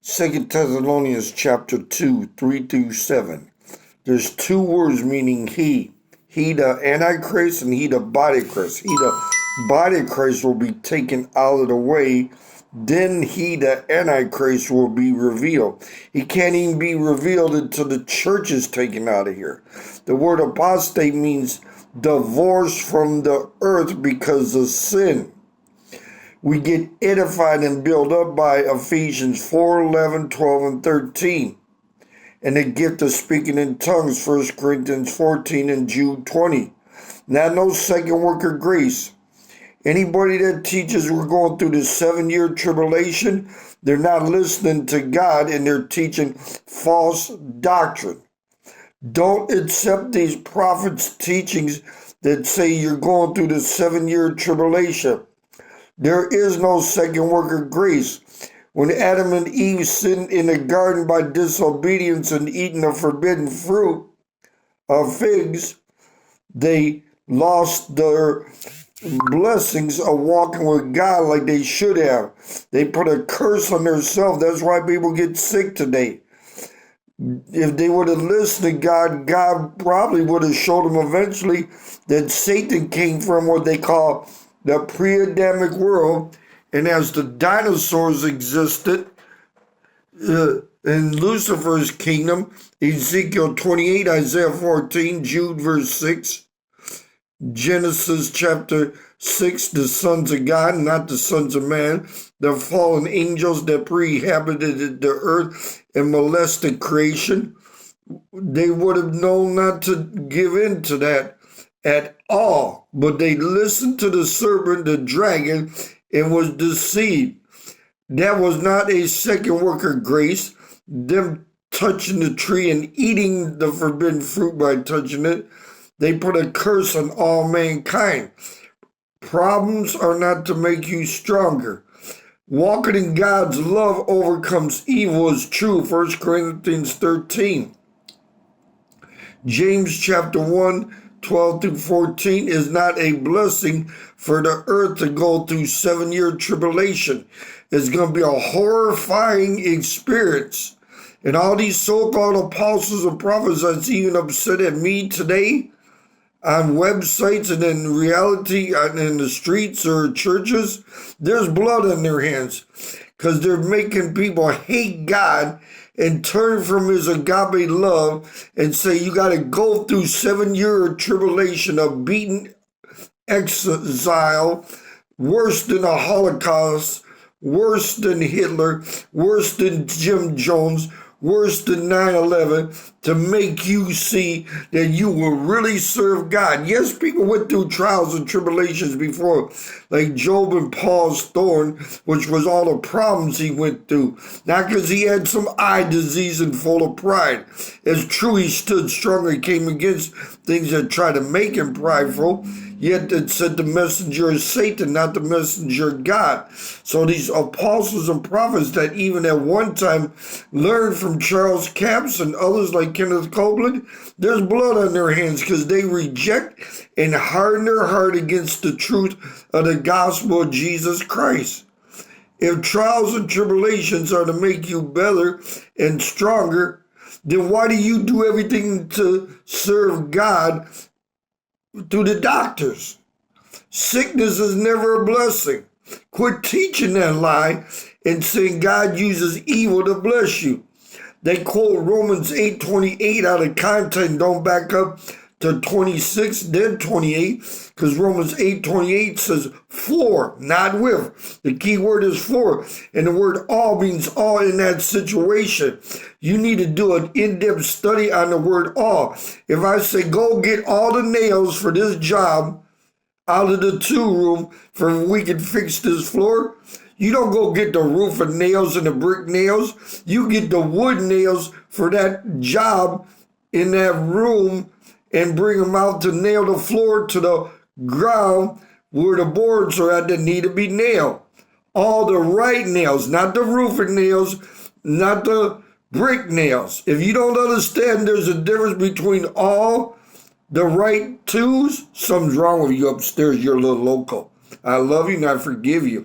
2 Thessalonians chapter 2, 3 through 7. There's two words meaning he. He the Antichrist and he the body Christ. He the body Christ will be taken out of the way. Then he the Antichrist will be revealed. He can't even be revealed until the church is taken out of here. The word apostate means divorced from the earth because of sin. We get edified and built up by Ephesians 4, 11, 12, and 13. And the gift of speaking in tongues, 1 Corinthians 14 and Jude 20. Not no second work of grace. Anybody that teaches we're going through the 7-year tribulation, they're not listening to God and they're teaching false doctrine. Don't accept these prophets' teachings that say you're going through the 7-year tribulation. There is no second work of grace. When Adam and Eve sinned in the garden by disobedience and eating the forbidden fruit of figs, they lost their blessings of walking with God like they should have. They put a curse on themselves. That's why people get sick today. If they would have listened to God, God probably would have showed them eventually that Satan came from what they call the pre-Adamic world, and as the dinosaurs existed in Lucifer's kingdom, Ezekiel 28, Isaiah 14, Jude verse 6, Genesis chapter 6, the sons of God, not the sons of man, the fallen angels that pre-inhabited the earth and molested creation, they would have known not to give in to that at all, but they listened to the serpent, the dragon, and was deceived. That was not a second work of grace, them touching the tree and eating the forbidden fruit by touching it. They put a curse on all mankind. Problems are not to make you stronger. Walking in God's love overcomes evil is true, 1 Corinthians 13. James chapter 1, 12 through 14 is not a blessing for the earth to go through 7-year tribulation. It's going to be a horrifying experience. And all these so-called apostles and prophets that's even upset at me today on websites and in reality in the streets or churches, there's blood on their hands because they're making people hate God and turn from his agape love and say you got to go through 7-year tribulation of beaten exile, worse than a Holocaust, worse than Hitler, worse than Jim Jones, worse than 9/11, to make you see that you will really serve God. Yes, people went through trials and tribulations before, like Job and Paul's thorn, which was all the problems he went through. Not because he had some eye disease and full of pride. It's true he stood strong and came against things that tried to make him prideful. Yet it said the messenger is Satan, not the messenger of God. So these apostles and prophets that even at one time learned from Charles Capps and others like Kenneth Copeland, there's blood on their hands because they reject and harden their heart against the truth of the gospel of Jesus Christ. If trials and tribulations are to make you better and stronger, then why do you do everything to serve God through the doctors? Sickness is never a blessing. Quit teaching that lie and saying God uses evil to bless you. They quote Romans 8:28 out of context, don't back up to 26, then 28, because Romans 8:28 says for, not with. The key word is for, and the word all means all in that situation. You need to do an in-depth study on the word all. If I say go get all the nails for this job out of the 2-room for we can fix this floor, you don't go get the roof and nails and the brick nails. You get the wood nails for that job in that room and bring them out to nail the floor to the ground where the boards are at that need to be nailed. All the right nails, not the roofing nails, not the brick nails. If you don't understand there's a difference between all the right twos, something's wrong with you upstairs. You're a little loco. I love you and I forgive you.